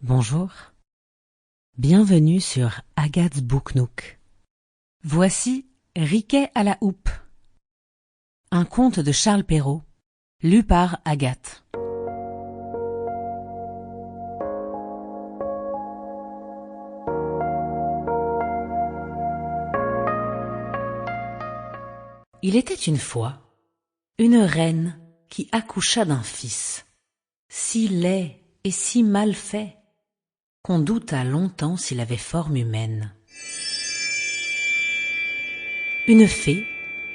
Bonjour, bienvenue sur Agat's Book Nook. Voici Riquet à la houppe, un conte de Charles Perrault, lu par Agathe. Il était une fois une reine qui accoucha d'un fils, si laid et si mal fait, qu'on douta longtemps s'il avait forme humaine. Une fée,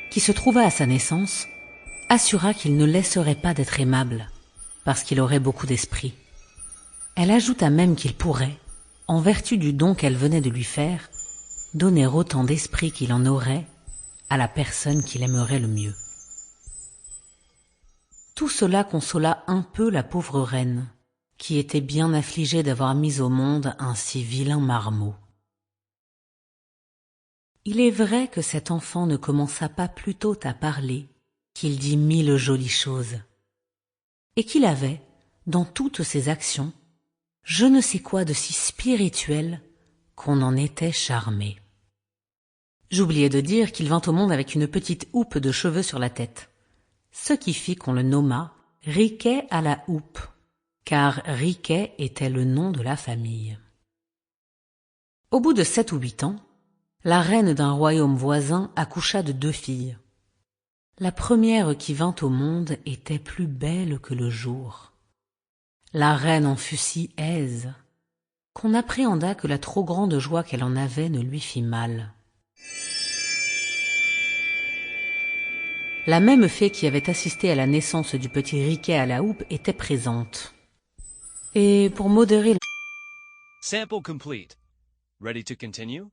qui se trouva à sa naissance, assura qu'il ne laisserait pas d'être aimable, parce qu'il aurait beaucoup d'esprit. Elle ajouta même qu'il pourrait, en vertu du don qu'elle venait de lui faire, donner autant d'esprit qu'il en aurait à la personne qu'il aimerait le mieux. Tout cela consola un peu la pauvre reine, qui était bien affligée d'avoir mis au monde un si vilain marmot. Il est vrai que cet enfant ne commença pas plus tôt à parler qu'il dit 1000 jolies choses, et qu'il avait, dans toutes ses actions, je ne sais quoi de si spirituel qu'on en était charmé. J'oubliais de dire qu'il vint au monde avec une petite houppe de cheveux sur la tête, ce qui fit qu'on le nomma Riquet à la houppe, car Riquet était le nom de la famille. Au bout de 7 ou 8 ans, la reine d'un royaume voisin accoucha de 2 filles. La première qui vint au monde était plus belle que le jour. La reine en fut si aise qu'on appréhenda que la trop grande joie qu'elle en avait ne lui fit mal. La même fée qui avait assisté à la naissance du petit Riquet à la houppe était présente. Et pour modérer... Sample complete. Ready to continue?